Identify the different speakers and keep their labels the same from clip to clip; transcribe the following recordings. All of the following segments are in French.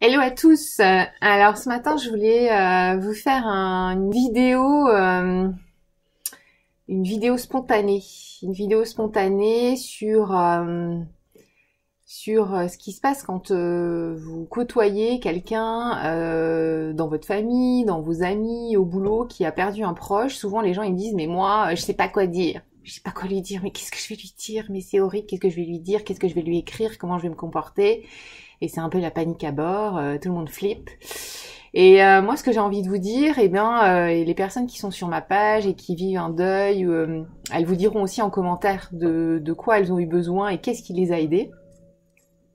Speaker 1: Hello à tous. Alors ce matin, je voulais vous faire une vidéo spontanée sur ce qui se passe quand vous côtoyez quelqu'un dans votre famille, dans vos amis, au boulot, qui a perdu un proche. Souvent, les gens ils me disent mais moi, je sais pas quoi dire. Je sais pas quoi lui dire, mais qu'est-ce que je vais lui dire? Mais c'est horrible, qu'est-ce que je vais lui dire? Qu'est-ce que je vais lui écrire? Comment je vais me comporter? Et c'est un peu la panique à bord, tout le monde flippe. Et moi, ce que j'ai envie de vous dire, les personnes qui sont sur ma page et qui vivent un deuil, elles vous diront aussi en commentaire de quoi elles ont eu besoin et qu'est-ce qui les a aidées.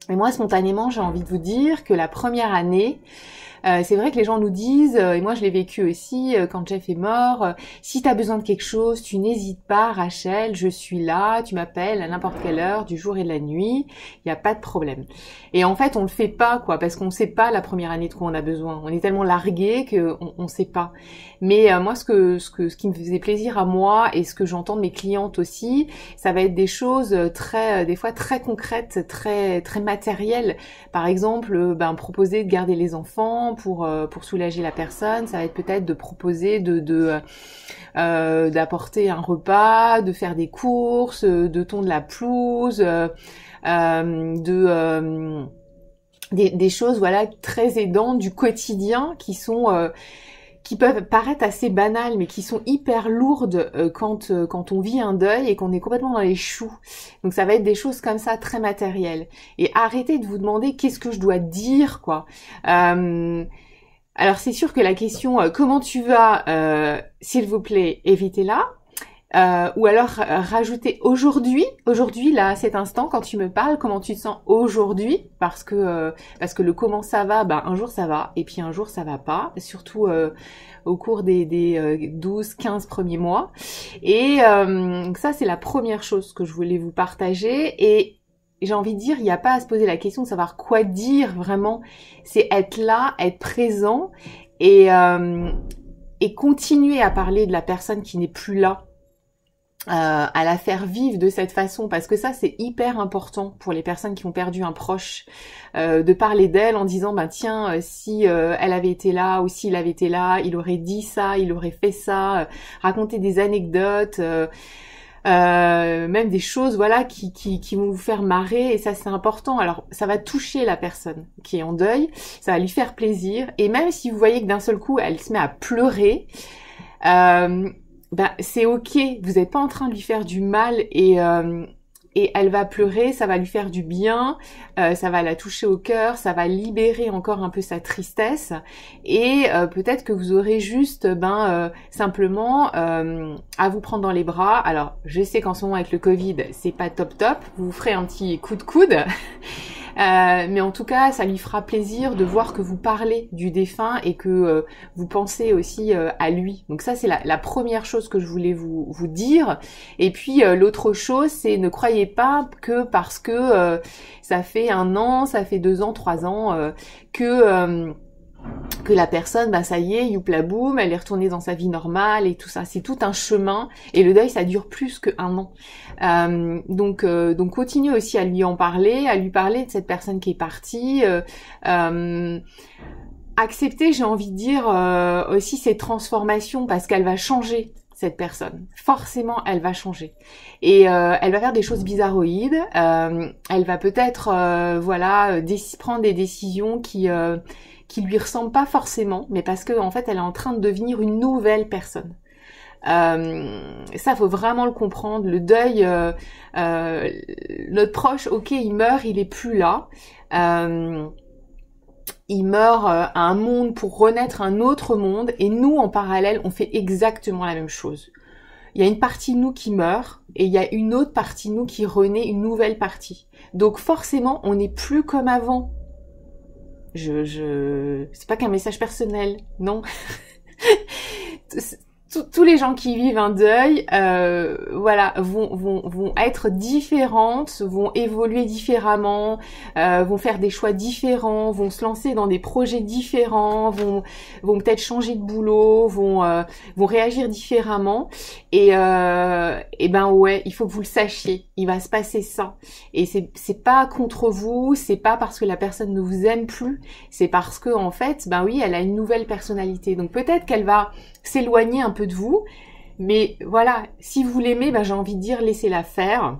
Speaker 1: Et moi, spontanément, j'ai envie de vous dire que la première année, c'est vrai que les gens nous disent, et moi je l'ai vécu aussi quand Jeff est mort, si t'as besoin de quelque chose, tu n'hésites pas, Rachel, je suis là, tu m'appelles à n'importe quelle heure, du jour et de la nuit, il n'y a pas de problème. Et en fait, on le fait pas, quoi, parce qu'on sait pas la première année de quoi on a besoin. On est tellement largué qu'on sait pas. Mais moi, ce qui me faisait plaisir à moi et ce que j'entends de mes clientes aussi, ça va être des choses des fois très concrètes, très matérielles. Par exemple, proposer de garder les enfants pour soulager la personne. Ça va être peut-être de proposer d'apporter un repas, de faire des courses, de tondre la pelouse, des choses voilà très aidantes du quotidien qui peuvent paraître assez banales, mais qui sont hyper lourdes quand on vit un deuil et qu'on est complètement dans les choux. Donc ça va être des choses comme ça, très matérielles. Et arrêtez de vous demander qu'est-ce que je dois dire, quoi. Alors c'est sûr que la question comment tu vas, s'il vous plaît, évitez-la. Ou alors rajouter aujourd'hui là à cet instant quand tu me parles, comment tu te sens aujourd'hui, parce que le comment ça va, un jour ça va et puis un jour ça va pas, surtout au cours des 12-15 premiers mois. Et ça c'est la première chose que je voulais vous partager. Et j'ai envie de dire, il n'y a pas à se poser la question de savoir quoi dire vraiment, c'est être là, être présent et continuer à parler de la personne qui n'est plus là. À la faire vivre de cette façon, parce que ça c'est hyper important pour les personnes qui ont perdu un proche, de parler d'elle en disant tiens, si elle avait été là ou s'il avait été là, il aurait dit ça, il aurait fait ça, raconter des anecdotes, même des choses voilà qui vont vous faire marrer, et ça c'est important. Alors ça va toucher la personne qui est en deuil, ça va lui faire plaisir, et même si vous voyez que d'un seul coup elle se met à pleurer, c'est ok, vous n'êtes pas en train de lui faire du mal, et elle va pleurer, ça va lui faire du bien, ça va la toucher au cœur, ça va libérer encore un peu sa tristesse, et peut-être que vous aurez juste simplement à vous prendre dans les bras. Alors je sais qu'en ce moment avec le Covid c'est pas top, vous ferez un petit coup de coude. Mais en tout cas, ça lui fera plaisir de voir que vous parlez du défunt et que vous pensez aussi à lui. Donc ça, c'est la première chose que je voulais vous dire. Et puis l'autre chose, c'est ne croyez pas que parce que ça fait 1 an, ça fait 2 ans, 3 ans que la personne, ça y est, youpla boum, elle est retournée dans sa vie normale et tout ça. C'est tout un chemin, et le deuil, ça dure plus qu'1 an. Donc continuez aussi à lui en parler, à lui parler de cette personne qui est partie. Accepter, j'ai envie de dire, aussi ces transformations, parce qu'elle va changer, cette personne. Forcément, elle va changer. Et elle va faire des choses bizarroïdes. Elle va peut-être, prendre des décisions qui lui ressemblent pas forcément, mais parce que en fait, elle est en train de devenir une nouvelle personne. Ça, faut vraiment le comprendre. Le deuil, notre proche, ok, il meurt, il est plus là. Il meurt à un monde pour renaître un autre monde, et nous, en parallèle, on fait exactement la même chose. Il y a une partie de nous qui meurt, et il y a une autre partie de nous qui renaît, une nouvelle partie. Donc forcément, on n'est plus comme avant. C'est pas qu'un message personnel, non. tous les gens qui vivent un deuil, voilà, vont être différentes, vont évoluer différemment, vont faire des choix différents, vont se lancer dans des projets différents, vont peut-être changer de boulot, vont réagir différemment. Et ben ouais, il faut que vous le sachiez. Il va se passer ça. Et c'est pas contre vous, c'est pas parce que la personne ne vous aime plus, c'est parce que en fait, ben oui, elle a une nouvelle personnalité. Donc peut-être qu'elle va s'éloigner un peu de vous, mais voilà, si vous l'aimez, ben j'ai envie de dire laissez-la faire.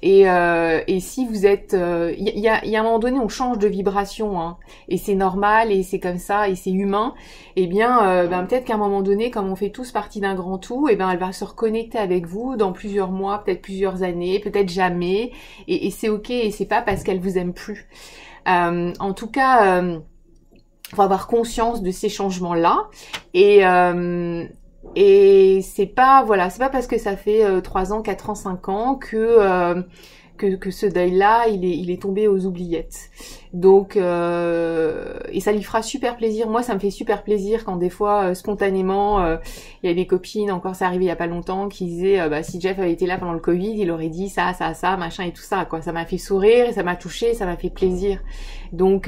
Speaker 1: Et si vous êtes, il y a un moment donné, on change de vibration, hein, et c'est normal, et c'est comme ça, et c'est humain. Eh bien, ben peut-être qu'à un moment donné, comme on fait tous partie d'un grand tout, eh ben elle va se reconnecter avec vous dans plusieurs mois, peut-être plusieurs années, peut-être jamais, et c'est ok, et c'est pas parce qu'elle vous aime plus. En tout cas, faut avoir conscience de ces changements-là, et c'est pas, voilà, c'est pas parce que ça fait 3 ans, 4 ans, 5 ans que ce deuil-là, il est tombé aux oubliettes. Donc, et ça lui fera super plaisir. Moi, ça me fait super plaisir quand des fois, spontanément, il y a des copines, encore c'est arrivé il y a pas longtemps, qui disaient, bah, si Jeff avait été là pendant le Covid, il aurait dit ça, ça, ça, machin et tout ça, quoi. Ça m'a fait sourire, et ça m'a touché, ça m'a fait plaisir. Donc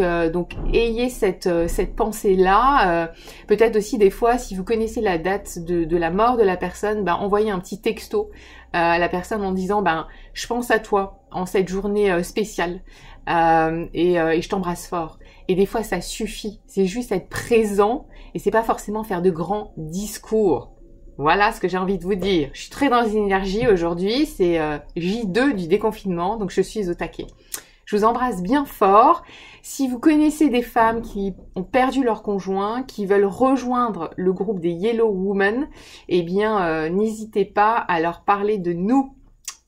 Speaker 1: ayez cette pensée-là. Peut-être aussi des fois, si vous connaissez la date de la mort de la personne, ben envoyez un petit texto à la personne en disant, ben je pense à toi en cette journée spéciale. Et je t'embrasse fort. Et des fois ça suffit, c'est juste être présent et c'est pas forcément faire de grands discours. Voilà ce que j'ai envie de vous dire. Je suis très dans une énergie aujourd'hui, c'est J2 du déconfinement, donc je suis au taquet. Je vous embrasse bien fort. Si vous connaissez des femmes qui ont perdu leur conjoint, qui veulent rejoindre le groupe des Yellow Women, eh bien n'hésitez pas à leur parler de nous.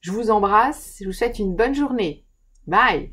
Speaker 1: Je vous embrasse, je vous souhaite une bonne journée. Bye!